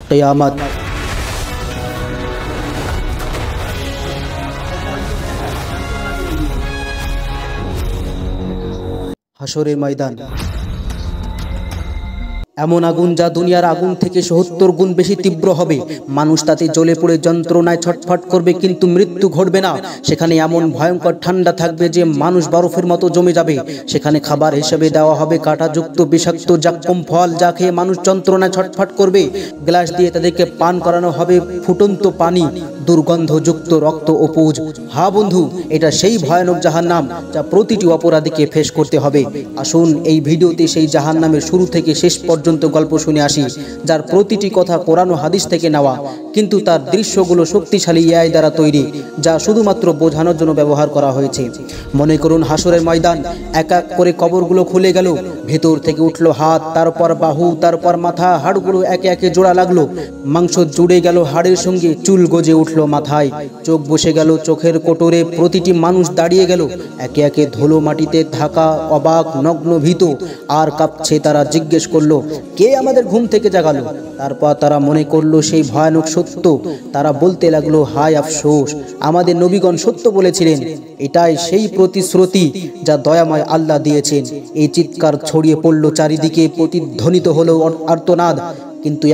কিয়ামত। হাসরের ময়দান এমন আগুন যা দুনিয়ার আগুন থেকে ৭০ গুণ বেশি তীব্র হবে। মানুষ তাতে জ্বলে পড়ে যন্ত্রণায় ছটফট করবে, কিন্তু মৃত্যু ঘটবে না। সেখানে এমন ভয়ঙ্কর ঠান্ডা থাকবে যে মানুষ বরফের মতো জমে যাবে। সেখানে খাবার হিসেবে দেওয়া হবে কাঁটাযুক্ত বিষাক্ত জাক্কুম ফল, যা খেয়ে মানুষ যন্ত্রণায় ছটফট করবে। গ্লাস দিয়ে তাদেরকে পান করানো হবে ফুটন্ত পানি, দুর্গন্ধযুক্ত রক্ত ও পুজ। হ্যাঁ বন্ধু, এটা সেই ভয়ানক জাহান্নাম যা প্রতিটি অপরাধীকে ফেস করতে হবে। আসুন এই ভিডিওতে সেই জাহান্নামের শুরু থেকে শেষ পর্যন্ত গল্প শুনে আসি, যার প্রতিটি কথা কোরআন ও হাদিস থেকে নেওয়া, কিন্তু তার দৃশ্যগুলো শক্তিশালী এআই দ্বারা তৈরি, যা শুধুমাত্র বোঝানোর জন্য ব্যবহার করা হয়েছে। মনে করুন হাসরের ময়দান। এক এক করে কবরগুলো খুলে গেল। ভেতর থেকে উঠলো হাত, তারপর বাহু, তারপর মাথা। হাড়গুলো একে একে জোড়া লাগলো। মাংস জুড়ে গেল হাড়ের সঙ্গে। চুল গজে উঠলো মাথায়। চোখ বসে গেল চোখের কোটরে। প্রতিটি মানুষ দাঁড়িয়ে গেল। একে একে ধুলো মাটিতে থাকা, অবাক, নগ্ন, ভীত আর কাঁপছে। তারা জিজ্ঞেস করলো, কে আমাদের ঘুম থেকে জাগালো? তারপর তারা মনে করলো সেই ভয়ানক সত্য। তারা বলতে লাগলো, হায় আফসোস, আমাদের নবীগণ সত্য বলেছিলেন। এটাই সেই প্রতিশ্রুতি যা দয়াময় আল্লাহ দিয়েছেন। এই চিৎকার ছড়িয়ে পড়ল চারিদিকে, প্রতিধ্বনিত হলো আর্তনাদ। কিন্তু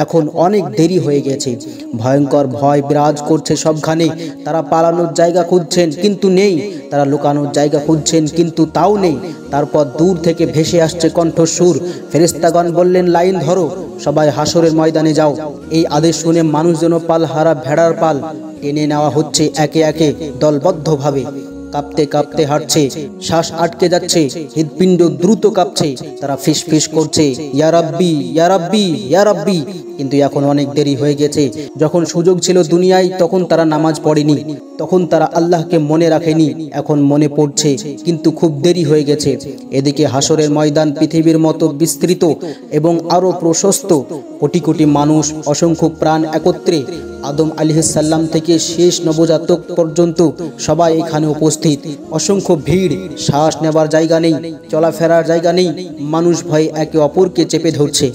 এখন অনেক দেরি হয়ে গেছে। ভয়ঙ্কর ভয় বিরাজ করছে সবখানে। তারা পালানোর জায়গা খুঁজছেন, কিন্তু নেই। তারা লুকানোর জায়গা খুঁজছেন, কিন্তু তাও নেই। তারপর দূর থেকে ভেসে আসছে কণ্ঠস্বর। ফেরেশতাগণ বললেন, লাইন ধরো, সবাই হাসরের ময়দানে যাও। এই আদেশ শুনে মানুষ যেন পালহারা ভেড়ার পাল টেনে নেওয়া হচ্ছে একে একে, দলবদ্ধভাবে। কাঁপতে কাঁপতে হাঁটছে, শ্বাস আটকে যাচ্ছে, হৃদপিণ্ড দ্রুত কাঁপছে। তারা ফিসফিস করছে, ইয়া রাব্বি, ইয়া রাব্বি, ইয়া রাব্বি। কিন্তু এখন অনেক দেরি হয়ে গেছে। যখন সুযোগ ছিল দুনিয়ায়, তখন তারা নামাজ পড়েনি, তখন তারা আল্লাহকে মনে রাখেনি। এখন মনে পড়ছে, কিন্তু খুব দেরি হয়ে গেছে। এদিকে হাসরের ময়দান পৃথিবীর মতো বিস্তৃত এবং আরো প্রশস্ত। কোটি কোটি মানুষ, অসংখ্য প্রাণ একত্রে। আদম আলাইহিস সালাম থেকে শেষ নবজাতক পর্যন্ত সবাই এখানে উপস্থিত। অসংখ্য ভিড়, শ্বাস নেবার জায়গা নেই, চলাফেরার জায়গা নেই। মানুষ ভয়ে একে অপরকে চেপে ধরছে।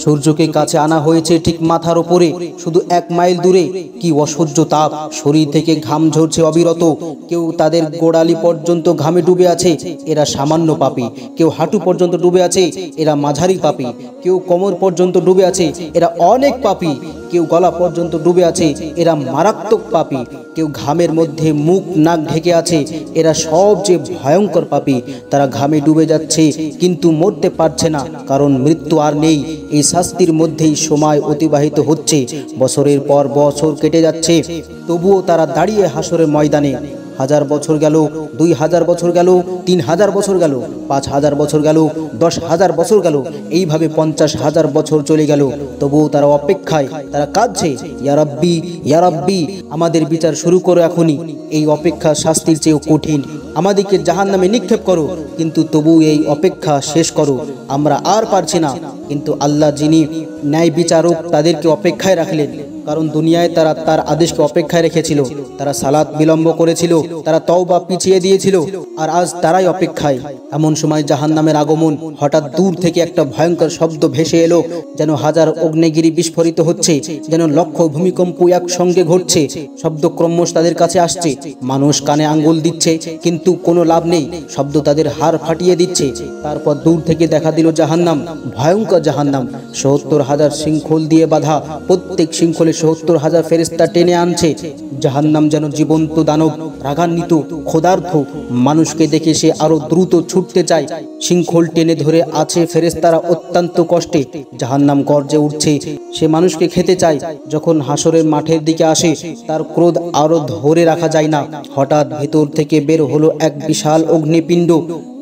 সূর্যকে কাছে আনা হয়েছে ঠিক মাথার উপরে, শুধু 1 মাইল দূরে। কি অসহ্য তাপ! শরীর থেকে ঘাম ঝরছে অবিরত। কেউ তাদের গোড়ালি পর্যন্ত ঘামে ডুবে আছে, এরা সামান্য পাপী। কেউ হাঁটু পর্যন্ত ডুবে আছে, এরা মাঝারি পাপী। কেউ কোমর পর্যন্ত ডুবে আছে, এরা অনেক পাপী। কেউ গলা পর্যন্ত ডুবে আছে, এরা মারাত্মক পাপী। কেউ ঘামের মধ্যে মুখ নাক ঢেকে আছে, এরা সবচেয়ে ভয়ঙ্কর পাপী। তারা ঘামে ডুবে যাচ্ছে, কিন্তু মরতে পারছে না, কারণ মৃত্যু আর নেই। এই শাস্তির মধ্যেই সময় অতিবাহিত হচ্ছে। বছরের পর বছর কেটে যাচ্ছে, তবুও তারা দাঁড়িয়ে হাসরের ময়দানে। 1000 বছর গেল, 2000 বছর গেল, 3000 বছর গেল, 5000 বছর গেল, 10,000 বছর গেল, এইভাবে 50,000 বছর চলে গেল। তবুও তারা অপেক্ষায়, তারা কাঁদছে, ইয়া রাব্বি, ইয়া রাব্বি, আমাদের বিচার শুরু করো এখনই। এই অপেক্ষা শাস্তির চেয়েও কঠিন। আমাদেরকে জাহান্নামে নিক্ষেপ করো, কিন্তু তবু এই অপেক্ষা শেষ করো। আমরা আর পারছি না। কিন্তু আল্লাহ, যিনি ন্যায় বিচারক, তাদেরকে অপেক্ষায় রাখলেন। কারণ দুনিয়ায় তারা তার আদেশকে অপেক্ষায় রেখেছিল। তারা সালাত বিলম্ব করেছিল, তারা তওবা পিছিয়ে দিয়েছিল, আর আজ তারাই অপেক্ষায়। এমন সময় জাহান্নামের আগমন। হঠাৎ দূর থেকে একটা ভয়ঙ্কর শব্দ ভেসে এলো, যেন 1000 অগ্নিগিরি বিস্ফোরিত হচ্ছে, যেন লক্ষ ভূমিকম্প একসঙ্গে ঘটছে। শব্দ ক্রমশ তাদের কাছে আসছে। মানুষ কানে আঙ্গুল দিচ্ছে, কিন্তু কোনো লাভ নেই। শব্দ তাদের হাড় ফাটিয়ে দিচ্ছে। তারপর দূর থেকে দেখা দিল জাহান্নাম, ভয়ঙ্কর জাহান্নাম। ৭০,000 শৃঙ্খল দিয়ে বাঁধা। প্রত্যেক শৃঙ্খলে ৭০,000 ফেরেশতা টেনে আনছে। জাহান্নাম যেন জীবন্ত দানব, রাগান্বিত, ক্ষুধার্ত। মানুষকে দেখে সে আরো দ্রুত ছুটতে চায়। শৃঙ্খল টেনে ধরে আছে ফেরেশতারা অত্যন্ত কষ্টে। জাহান্নাম গর্জে উঠছে, সে মানুষকে খেতে চায়। যখন হাসরের মাঠের দিকে আসে, তার ক্রোধ আরো ধরে রাখা যায় না। হঠাৎ ভেতর থেকে বের হলো এক বিশাল অগ্নিপিণ্ড।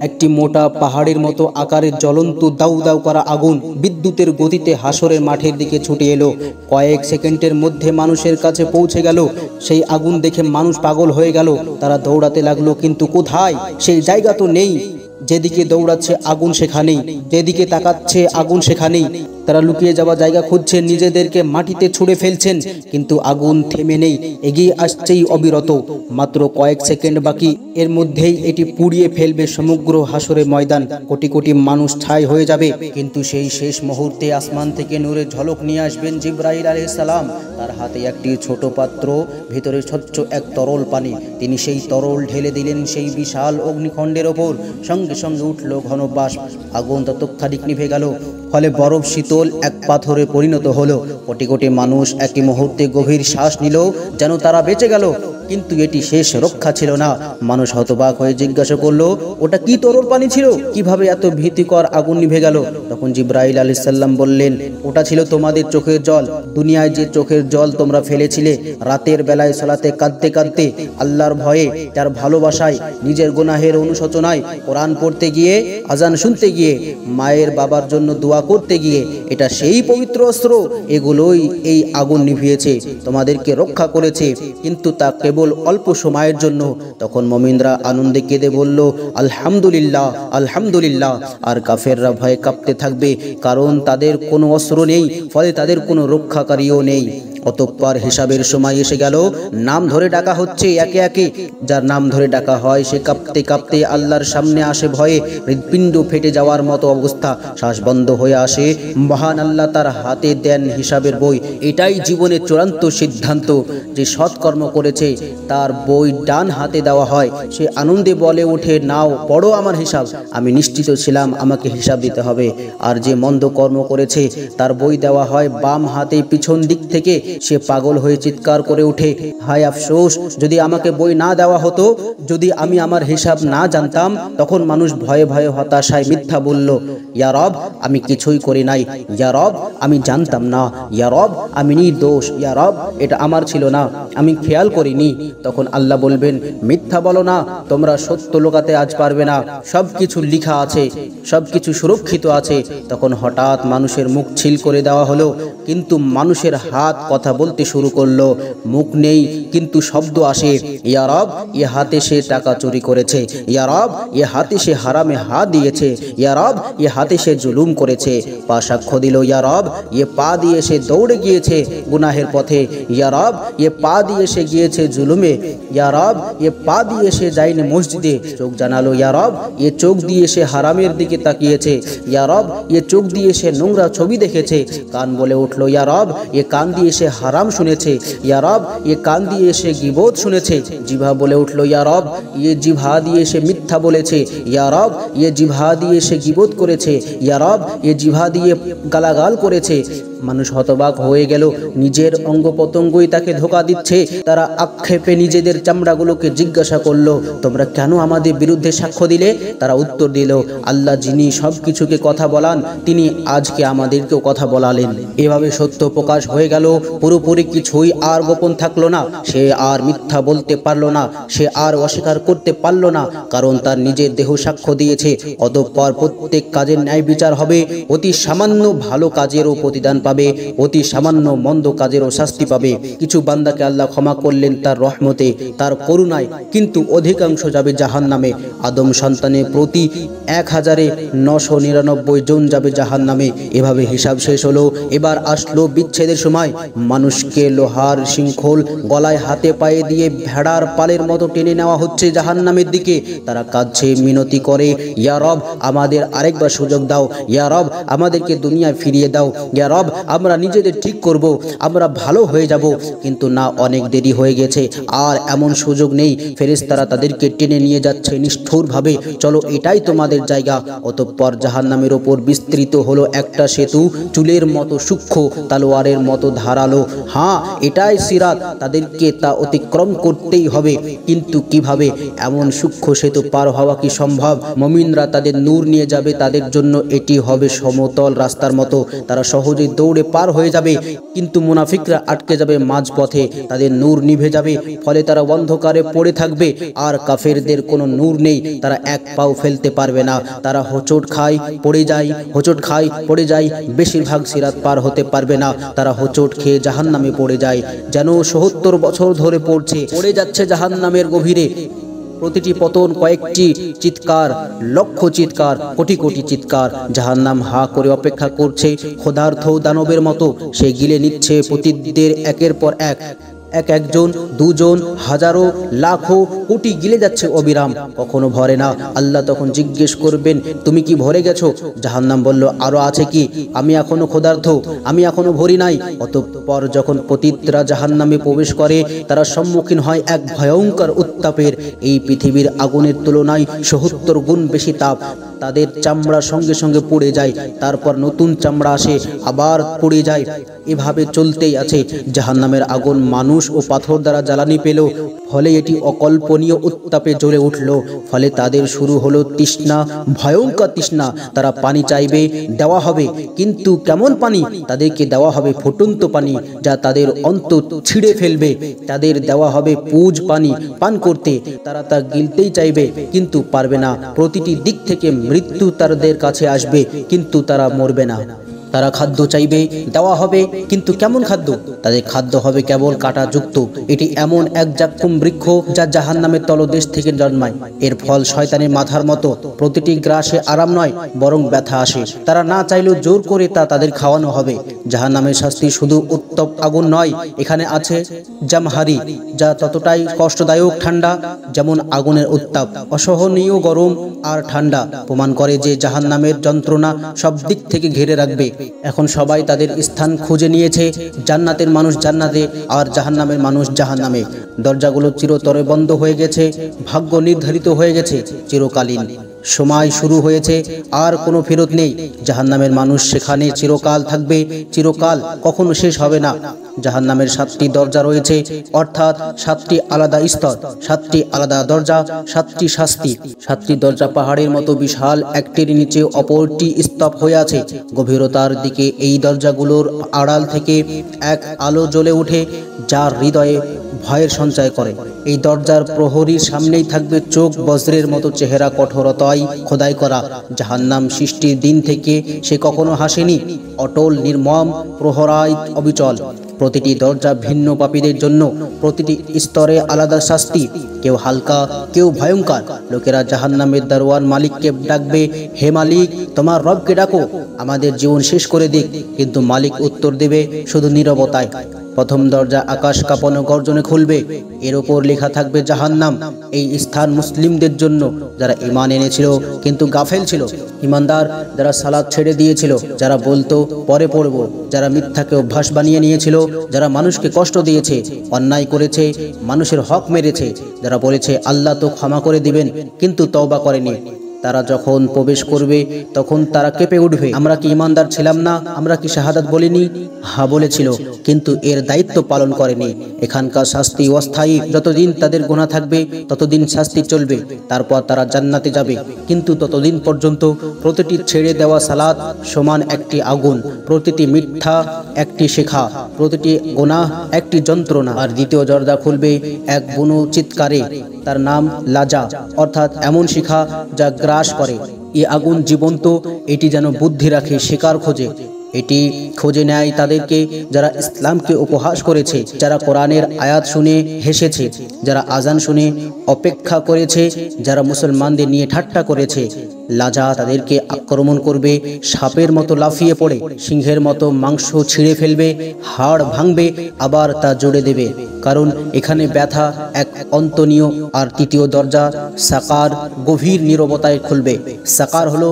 একটি মোটা পাহাড়ের মতো আকারের জ্বলন্ত দাউ দাউ করা আগুন বিদ্যুতের গতিতে হাসরের মাঠের দিকে ছুটে এলো। কয়েক সেকেন্ডের মধ্যে মানুষের কাছে পৌঁছে গেল। সেই আগুন দেখে মানুষ পাগল হয়ে গেল। তারা দৌড়াতে লাগলো, কিন্তু কোথায়? সেই জায়গা তো নেই। যেদিকে দৌড়াচ্ছে আগুন সেখানেই, যেদিকে তাকাচ্ছে আগুন সেখানেই। তারা লুকিয়ে যাওয়া জায়গা খুঁজছেন, নিজেদেরকে মাটিতে ছুঁড়ে ফেলছেন, কিন্তু আগুন থেমে নেই, এগিয়ে আসছেই অবিরত। মাত্র কয়েক সেকেন্ড বাকি, এর মধ্যেই এটি পুড়িয়ে ফেলবে সমগ্র হাসরের ময়দান। কোটি কোটি মানুষ ছাই হয়ে যাবে। কিন্তু সেই শেষ মুহূর্তে আসমান থেকে নূরের ঝলক নিয়ে আসবেন জিবরাইল আলাইহিস সালাম। তার হাতে একটি ছোট পাত্র, ভিতরে স্বচ্ছ এক তরল পানি। তিনি সেই তরল ঢেলে দিলেন সেই বিশাল অগ্নিখণ্ডের ওপর। সঙ্গে সঙ্গে উঠল ঘন বাষ্প, আগুন তৎক্ষণিক নিভে গেল। ফলে বরফ শীতল এক পাথরে পরিণত হলো। কোটি কোটি মানুষ একই মুহূর্তে গভীর শ্বাস নিল, যেন তারা বেঁচে গেল। কিন্তু এটি শেষ রক্ষা ছিল না। মানুষ হতবাক হয়ে জিজ্ঞাসা করলো, ওটা কি তরল পানি ছিল? কিভাবে এত ভীতিকর আগুন নিভে গেল? তখন জিবরাইল আলাইহিস সালাম বললেন, ওটা ছিল তোমাদের চোখের জল। দুনিয়ায় যে চোখের জল তোমরা ফেলেছিলে, রাতের বেলায় সালাতে কাঁদতে কাঁদতে, আল্লাহর ভয়ে, তার ভালোবাসায়, নিজের গুনাহের অনুশোচনায়, কোরআন পড়তে গিয়ে, আজান শুনতে গিয়ে, মায়ের বাবার জন্য দোয়া করতে গিয়ে, এটা সেই পবিত্র অস্ত্র। এগুলোই এই আগুন নিভিয়েছে, তোমাদেরকে রক্ষা করেছে, কিন্তু তা কেবল অল্প সময়ের জন্য। তখন মুমিনরা আনন্দে কেঁদে বলল, আলহামদুলিল্লাহ, আলহামদুলিল্লাহ। আর কাফেররা ভয়ে কাঁপতে থাকবে, কারণ তাদের কোনো অস্ত্র নেই, ফলে তাদের কোনো রক্ষাকারীও নেই। অতঃপর হিসাবের সময় এসে গেল। নাম ধরে ডাকা হচ্ছে একে একে। যার নাম ধরে ডাকা হয় সে কাঁপতে কাঁপতে আল্লাহর সামনে আসে ভয়ে। হৃৎপিণ্ড ফেটে যাওয়ার মতো অবস্থা, শ্বাস বন্ধ হয়ে আসে। মহান আল্লাহ তার হাতে দেন হিসাবের বই। এটাই জীবনের চূড়ান্ত সিদ্ধান্ত। যে সৎকর্ম করেছে তার বই ডান হাতে দেওয়া হয়। সে আনন্দে বলে ওঠে, নাও পড়ো আমার হিসাব। আমি নিশ্চিত ছিলাম আমাকে হিসাব দিতে হবে। আর যে মন্দ কর্ম করেছে তার বই দেওয়া হয় বাম হাতে পিছন দিক থেকে। সে পাগল হয়ে চিৎকার করে ওঠে, হায় আফসোস, যদি আমাকে বই না দেওয়া হতো, যদি আমি আমার হিসাব না জানতাম। তখন মানুষ ভয়ে ভয়ে হতাশায় মিথ্যা বলল, ইয়া রব, আমি কিছুই করি নাই। ইয়া রব, আমি জানতাম না। ইয়া রব, আমি নির্দোষ। ইয়া রব, এটা আমার ছিল না, আমি খেয়াল করিনি। তখন আল্লাহ বলবেন, মিথ্যা বলো না, তোমরা সত্য লোকাতে আজ পারবে না। সব কিছু লিখা আছে, সব কিছু সুরক্ষিত আছে। তখন হঠাৎ মানুষের মুখ ছিল করে দেওয়া হলো, কিন্তু মানুষের হাত কথা বলতে শুরু করলো। মুখ নেই কিন্তু শব্দ আসে, ইয়া রব, এ হাতে সে টাকা চুরি করেছে। ইয়া রব, এ হাতে সে হারামে হাত দিয়েছে। ইয়া রব, এ হাতে সে জুলুম করেছে। পা সাক্ষ্য দিল, ইয়া রব, এ পা দিয়ে সে দৌড়ে গিয়েছে গুনাহের পথে। ইয়া রব, এ পা দিয়ে সে গিয়েছে জুলুমে। ইয়া রব, এ পা দিয়ে সে যায়নি মসজিদে। চোখ জানালো, ইয়া রব, এ চোখ দিয়ে সে হারামের দিকে তাকিয়েছে। ইয়া রব, এ চোখ দিয়ে সে নোংরা ছবি দেখেছে। কান বলে উঠলো, ইয়া রব, এ কান দিয়ে সে হারাম শুনেছে। ইয়া রব, এ কান দিয়ে সে গীবত শুনেছে। জিভা বলে উঠলো, ইয়া রব, এ জিভা দিয়ে সে মিথ্যা বলেছে। ইয়া রব, এ জিভা দিয়ে সে গীবত করেছে। ইয়া রব, এ জিভা দিয়ে গালাগাল করেছে। মানুষ হতবাক হয়ে গেল, নিজের অঙ্গ প্রত্যঙ্গই তাকে ধোঁকা দিচ্ছে। তারা আক্ষেপে নিজেদের চামড়াগুলোকে জিজ্ঞাসা করলো, তোমরা কেন আমাদের বিরুদ্ধে সাক্ষ্য দিলে? তারা উত্তর দিল, আল্লাহ যিনি সব কিছুকে কথা বলান, তিনি আজকে আমাদেরকেও কথা বলালেন। এভাবে সত্য প্রকাশ হয়ে গেল। পুরোপুরি কিছুই আর গোপন থাকলো না। সে আর মিথ্যা বলতে পারলো না, সে আর অস্বীকার করতে পারলো না, কারণ তার নিজের দেহ সাক্ষ্য দিয়েছে। অতঃপর প্রত্যেক কাজের ন্যায় বিচার হবে। অতি সামান্য ভালো কাজেরও প্রতিদান পাবে, অতি সামান্য মন্দ কাজেরও শাস্তি পাবে। কিছু বান্দাকে আল্লাহ ক্ষমা করলেন তার রহমতে, তার করুণায়, কিন্তু অধিকাংশ যাবে জাহান্নামে। আদম সন্তানের প্রতি 1999 জন যাবে জাহান্নামে। এভাবে হিসাব শেষ হলো। এবার আসলো বিচ্ছেদের সময়। মানুষকে লোহার শৃঙ্খল গলায় হাতে পায়ে দিয়ে ভেড়ার পালের মতো টেনে নেওয়া হচ্ছে জাহান্নামের দিকে। তারা কাঁদছে, মিনতি করে, ইয়া রব, আমাদের আরেকবার সুযোগ দাও। ইয়া রব, আমাদেরকে দুনিয়ায় ফিরিয়ে দাও। ইয়া রব, আমরা নিজেদের ঠিক করব, আমরা ভালো হয়ে যাব। কিন্তু না, অনেক দেরি হয়ে গেছে, আর এমন সুযোগ নেই। ফেরেশতারা তাদেরকে টেনে নিয়ে যাচ্ছে নিষ্ঠুরভাবে, চলো এটাই তোমাদের জায়গা। অতঃপর জাহান্নামের ওপর বিস্তৃত হলো একটা সেতু, চুলের মতো সূক্ষ্ম, তালোয়ারের মতো ধারালো। হ্যাঁ, এটাই সিরাত, তাদেরকে তা অতিক্রম করতেই হবে। কিন্তু কিভাবে? এমন সূক্ষ্ম সেতু পার হওয়া কি সম্ভব? মুমিনরা তাদের নূর নিয়ে যাবে, তাদের জন্য এটি হবে সমতল রাস্তার মতো। তারা সহজেই দৌড়ে পার হয়ে যাবে। কিন্তু মুনাফিকরা আটকে যাবে মাঝপথে, তাদের নূর নিভে যাবে, ফলে তারা অন্ধকারে পড়ে থাকবে। আর কাফেরদের কোনো নূর নেই, তারা এক পাও ফেলতে পারবে না। তারা হোঁচট খায়, পড়ে যায়, হোঁচট খায়, পড়ে যায়। বেশিরভাগ সিরাত পার হতে পারবে না। তারা হোঁচট খেয়ে জাহান্নামে পড়ে যায়, যেন ৭০ বছর ধরে পড়ে যাচ্ছে জাহান্নামের গভীরে। প্রতিটি পতন কয়েকটি চিৎকার, লক্ষ চিৎকার, কোটি কোটি চিৎকার। জাহান্নাম হা করে অপেক্ষা করছে ক্ষুধার্ত দানবের মতো। সে গিলে নিচ্ছে পতিতদের একের পর এক। একজন, দুজন, হাজারো, লাখো, কোটি গিলে যাচ্ছে অবিরাম, কখনো ভরে না। আল্লাহ তখন জিজ্ঞেস করবেন, তুমি কি ভরে গেছো? জাহান্নাম বলল, আরো আছে কি? আমি এখনো ক্ষুধার্ত, আমি এখনো ভরি নাই। অতঃপর যখন পতিতরা জাহান্নামে প্রবেশ করে, তারা সম্মুখীন হয় এক ভয়ঙ্কর উত্তাপের। এই পৃথিবীর আগুনের তুলনায় ৭০ গুণ বেশি তাপ। তাদের চামড়া সঙ্গে সঙ্গে পুড়ে যায়, তারপর নতুন চামড়া আসে, আবার পুড়ে যায়। এভাবে চলতেই আছে। জাহান্নামের আগুন মানুষ ও পাথর দ্বারা জ্বালানি পেল, ফলে এটি অকল্পনীয় উত্তাপে জ্বলে উঠল। ফলে তাদের শুরু হলো তৃষ্ণা, ভয়ঙ্কর তৃষ্ণা। তারা পানি চাইবে, দেওয়া হবে, কিন্তু কেমন পানি? তাদেরকে দেওয়া হবে ফুটন্ত পানি, যা তাদের অন্তর ছিঁড়ে ফেলবে। তাদের দেওয়া হবে পুজ পানি পান করতে। তারা তা গিলতেই চাইবে, কিন্তু পারবে না। প্রতিটি দিক থেকে মৃত্যু তাদের কাছে আসবে, কিন্তু তারা মরবে না। তারা খাদ্য চাইবে, দেওয়া হবে, কিন্তু কেমন খাদ্য? তাদের খাদ্য হবে কেবল কাঁটাযুক্ত। এটি এমন এক জাক্কুম বৃক্ষ যা জাহান্নামের তলদেশ থেকে জন্মায়। এর ফল শয়তানের মাথার মতো। প্রতিটি গ্রাসে আরাম নয়, বরং ব্যথা আসে। তারা না চাইলেও জোর করে তা তাদের খাওয়ানো হবে। জাহান্নামের শাস্তি শুধু উত্তপ্ত আগুন নয়, এখানে আছে জামহারি, যা ততটাই কষ্টদায়ক ঠান্ডা যেমন আগুনের উত্তাপ। অসহনীয় গরম আর ঠান্ডা প্রমাণ করে যে জাহান্নামের যন্ত্রণা সব দিক থেকে ঘিরে রাখবে। এখন সবাই তাদের স্থান খুঁজে নিয়েছে। জান্নাতের মানুষ জান্নাতে, আর জাহান্নামের মানুষ জাহান্নামে। দরজাগুলো চিরতরে বন্ধ হয়ে গেছে, ভাগ্য নির্ধারিত হয়ে গেছে চিরকালীন। সময় শুরু হয়েছে, আর কোনো ফেরত নেই। জাহান্নামের মানুষ সেখানে চিরকাল থাকবে, চিরকাল, কখনো শেষ হবে না। জাহান্নামের ৭টি দরজা রয়েছে, অর্থাৎ ৭টি আলাদা স্তর, 7টি আলাদা দরজা, 7টি শাস্তি। 7টি দরজা পাহাড়ের মতো বিশাল, একটির নিচে অপরটি স্তব হয়ে আছে। গভীরতার দিকে এই দরজাগুলোর আড়াল থেকে এক আলো জ্বলে ওঠে, যার হৃদয়ে ভয়ের সঞ্চয় করে। এই দরজার প্রহরীর সামনেই থাকবে চোখ বজ্রের মতো চেহারা, কঠোরতায় খোদাই করা। জাহান্নাম সৃষ্টির দিন থেকে সে কখনো হাসেনি, অটল, নির্মম, প্রহরায় অবিচল। প্রতিটি দরজা ভিন্ন পাপীদের জন্য, প্রতিটি স্তরে আলাদা শাস্তি, কেউ হালকা, কেউ ভয়ঙ্কর। লোকেরা জাহান্নামের দারোয়ান মালিককে ডাকবে, হে মালিক, তোমার রবকে ডাকো, আমাদের জীবন শেষ করে দিক। কিন্তু মালিক উত্তর দেবে শুধু নীরবতায়। প্রথম দরজা আকাশ কাঁপানো গর্জনে খুলবে। এর ওপর লেখা থাকবে জাহান্নাম। এই স্থান মুসলিমদের জন্য, যারা ঈমান এনেছিল কিন্তু গাফেল ছিল, ঈমানদার যারা সালাত ছেড়ে দিয়েছিল, যারা বলতো পরে পড়ব, যারা মিথ্যাকে অভ্যাস বানিয়ে নিয়েছিল, যারা মানুষকে কষ্ট দিয়েছে, অন্যায় করেছে, মানুষের হক মেরেছে, যারা বলেছে আল্লাহ তো ক্ষমা করে দিবেন কিন্তু তওবা করেনি। তারা যখন প্রবেশ করবে তখন তারা কেঁপে উঠবে, আমরা কি ঈমানদার ছিলাম না? আমরা কি শাহাদাত বলিনি? হ্যাঁ বলেছিল, কিন্তু এর দায়িত্ব পালন করেনি। এখানকার শাস্তি অস্থায়ী। যতদিন তাদের গুনাহ থাকবে ততদিন শাস্তি চলবে, তারপর তারা জান্নাতে যাবে। কিন্তু ততদিন পর্যন্ত প্রতিটি ছেড়ে দেওয়া সালাত সমান একটি আগুন, প্রতিটি মিথ্যা একটি শিখা, প্রতিটি গুনাহ একটি যন্ত্রণা। আর দ্বিতীয় দরজা খুলবে এক বুনো চিৎকারে, তার নাম লাজা, অর্থাৎ এমন শিখা যা গ্রাস করে। এই আগুন জীবন্ত, এটি যেন বুদ্ধি রাখে, শিকার খোঁজে। এটি খোঁজে নেয় তাদেরকে যারা ইসলামকে উপহাস করেছে, যারা কোরআনের আয়াত শুনে হেসেছে, যারা আজান শুনে অপেক্ষা করেছে, যারা মুসলমানদের নিয়ে ঠাট্টা করেছে। লাজা তাদেরকে আক্রমণ করবে, সাপের মতো লাফিয়ে পড়ে, সিংহের মতো মাংস ছিঁড়ে ফেলবে, হাড় ভাঙবে, আবার তা জুড়ে দেবে। কারণ এখানে ব্যথা এক অন্তনীয়। আর তৃতীয় দরজা সাকার গভীর নীরবতায় খুলবে। সাকার হলো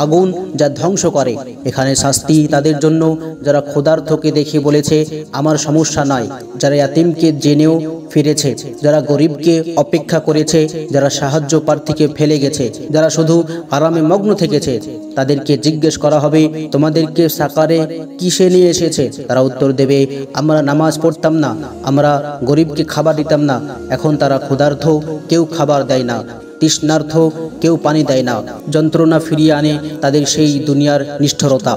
আগুন যা ধ্বংস করে। এখানে শাস্তি তাদের জন্য যারা ক্ষুধার্তকে দেখে বলেছে আমার সমস্যা নাই, যারা ইয়াতীমকে জেনেও ফিরেছে, যারা গরিবকে অপেক্ষা করেছে, যারা সাহায্য প্রার্থীকে ফেলে গেছে, যারা শুধু আরামে মগ্ন থেকেছে। তাদেরকে জিজ্ঞেস করা হবে, তোমাদেরকে সাকারে কিসে নিয়ে এসেছে? তারা উত্তর দেবে, আমরা নামাজ পড়তাম না, আমরা গরিবকে খাবার দিতাম না। এখন তারা ক্ষুধার্ত, কেউ খাবার দেয় না, তৃষ্ণার্থ, কেউ পানি দেয় না। যন্ত্রণা ফিরিয়ে আনে তাদের সেই দুনিয়ার নিষ্ঠুরতা।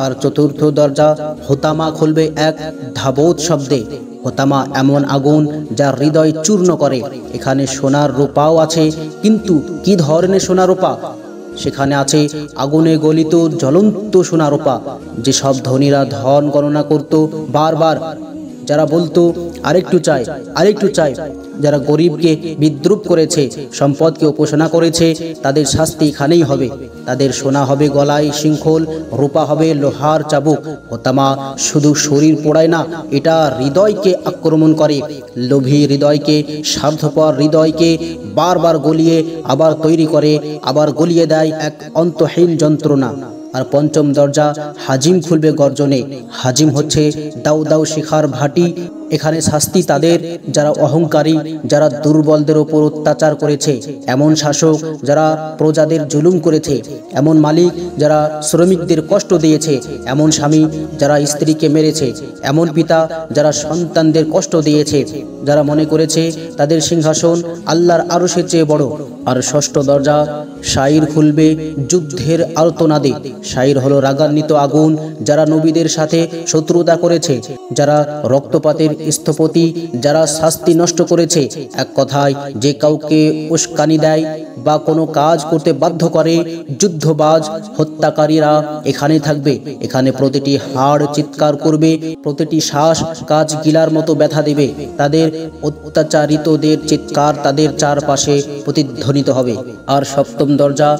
আর চতুর্থ দরজা হোতামা খুলবে এক ধাবত শব্দে। হোতামা এমন আগুন যা হৃদয় চূর্ণ করে। এখানে সোনার রূপাও আছে, কিন্তু কি ধরনের সোনা রূপা? সেখানে আছে আগুনে গলিত জ্বলন্ত সোনা রূপা, যেসব ধনীরা ধন গণনা করত বারবার, যারা বলতো আরেকটু চাই আরেকটু চাই, যারা গরিবকে বিদ্রুপ করেছে, সম্পদকে উপাসনা করেছে, তাদের শাস্তি এখানেই হবে। তাদের সোনা হবে গলায় শৃঙ্খল, রূপা হবে লোহার চাবুক ও তামা। শুধু শরীর পোড়ায় না, এটা হৃদয়কে আক্রমণ করে। লোভী হৃদয়কে, স্বার্থপর হৃদয়কে বারবার গলিয়ে আবার তৈরি করে, আবার গলিয়ে দেয় এক অন্তহীন যন্ত্রণা। আর পঞ্চম দরজা হাজিম খুলবে গর্জনে। হাজিম হচ্ছে দাউ দাউ শিখার ভাটি। এখানে শাস্তি তাদের যারা অহংকারী, যারা দুর্বলদের ওপর অত্যাচার করেছে, এমন শাসক যারা প্রজাদের জুলুম করেছে, এমন মালিক যারা শ্রমিকদের কষ্ট দিয়েছে, এমন স্বামী যারা স্ত্রীকে মেরেছে, এমন পিতা যারা সন্তানদের কষ্ট দিয়েছে, যারা মনে করেছে তাদের সিংহাসন আল্লাহর আরশের চেয়ে বড়। আর ষষ্ঠ দরজা শাইর খুলবে যুদ্ধের আর্তনাদে। শাইর হলো রাগান্বিত আগুন, যারা নবীদের সাথে শত্রুতা করেছে, যারা রক্তপাতের স্থপতি, যারা শাস্তি নষ্ট করেছে। এক কথায় যে কাউকে উস্কানি দেয় বা কোনো কাজ করতে বাধ্য করে, যুদ্ধবাজ হত্যাকারীরা এখানে থাকবে। এখানে প্রতিটি হাড় চিৎকার করবে, প্রতিটি শ্বাস কাজ গিলার মতো ব্যথা দেবে। তাদের অত্যাচারিতদের চিৎকার তাদের চারপাশে প্রতিধ্বনিত হবে। আর সপ্তম দরজা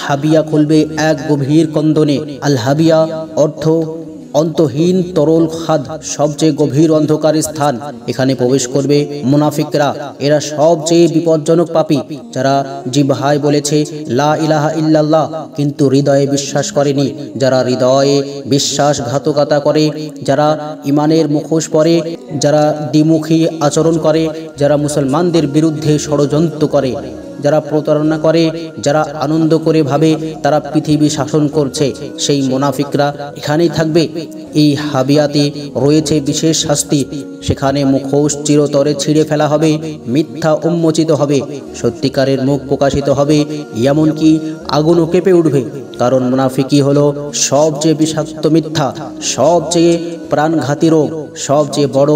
হাবিয়া খুলবে এক গভীর কন্দনে। আল হাবিয়া অর্থ অন্তহীন তরল খাদ, সবচেয়ে গভীর অন্ধকারের স্থান। এখানে প্রবেশ করবে মুনাফিকরা। এরা সবচেয়ে বিপজ্জনক পাপী, যারা জিহ্বায় বলেছে লা ইলাহা ইল্লাল্লাহ কিন্তু হৃদয়ে বিশ্বাস করেনি, যারা হৃদয়ে বিশ্বাসঘাতকতা করে, যারা ইমানের মুখোশ পরে, যারা দ্বিমুখী আচরণ করে, যারা মুসলমানদের বিরুদ্ধে ষড়যন্ত্র করে, যারা প্রতারণা করে, যারা আনন্দ করে ভাবে তারা পৃথিবী শাসন করছে, সেই মুনাফিকরা এখানেই থাকবে। এই হাবিয়াতে রয়েছে বিশেষ শাস্তি। সেখানে মুখোশ চিরতরে ছিঁড়ে ফেলা হবে, মিথ্যা উন্মোচিত হবে, সত্যিকারের মুখ প্রকাশিত হবে, এমনকি আগুনও কেঁপে উঠবে। কারণ মুনাফিকই হলো সবচেয়ে বিষাক্ত মিথ্যা, সবচেয়ে প্রাণঘাতী রোগ, সবচেয়ে বড়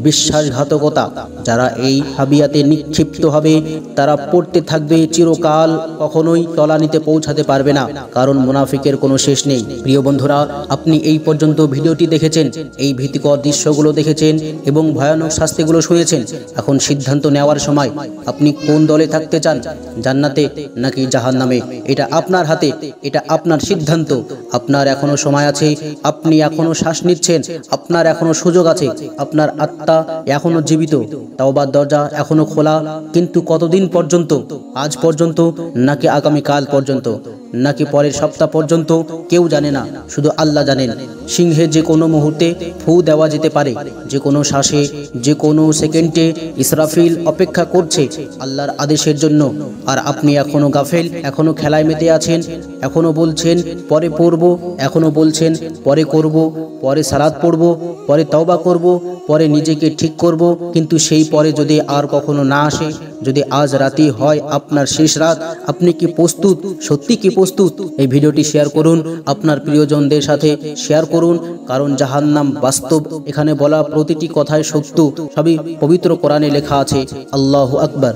বিশ্বাসঘাতকতা। যারা এই হাবিয়াতে নিক্ষিপ্ত হবে তারা পড়তে থাকবে চিরকাল, কখনোই তলানিতে পৌঁছাতে পারবে না, কারণ মুনাফিকের কোনো শেষ নেই। প্রিয় বন্ধুরা, আপনি এই পর্যন্ত ভিডিওটি দেখেছেন, এই ভীতিকর দৃশ্যগুলো দেখেছেন এবং ভয়ানক শাস্তিগুলো শুনেছেন। এখন সিদ্ধান্ত নেওয়ার সময়। আপনি কোন দলে থাকতে চান, জান্নাতে নাকি জাহান্নামে? এটা আপনার হাতে, এটা আপনার সিদ্ধান্ত। আপনার এখনো সময় আছে, আপনি এখনো শ্বাস নিচ্ছেন, আপনার এখনো সুযোগ আছে, আপনার আত্মা এখনো জীবিত, তাওবার দরজা এখনো খোলা। কিন্তু কতদিন পর্যন্ত? আজ পর্যন্ত নাকি আগামীকাল পর্যন্ত নাকি পরের সপ্তাহ পর্যন্ত? কেউ জানে না, শুধু আল্লাহ জানেন। সিংহে যে কোনো মুহূর্তে ফু দেওয়া যেতে পারে, যে কোনো শ্বাসে, যে কোনো সেকেন্ডে ইসরাফিল অপেক্ষা করছে আল্লাহর আদেশের জন্য। আর আপনি এখনো গাফেল, এখনো খেলায় মেতে আছেন, এখনো বলছেন পরে পড়ব, এখনো বলছেন পরে করব, পরে সালাত পড়ব, পরে তওবা করব, পরে নিজেকে ঠিক করব। কিন্তু সেই পরে যদি আর কখনো না আসে, যদি আজ রাতেই হয় আপনার শেষ রাত, আপনি কি প্রস্তুত? সত্যি কি প্রস্তুত? এই ভিডিওটি শেয়ার করুন, আপনার প্রিয়জনদের সাথে শেয়ার করুন, কারণ জাহান্নাম বাস্তব। এখানে বলা প্রতিটি কথাই সত্য, সবই পবিত্র কোরআনে লেখা আছে। আল্লাহু আকবার।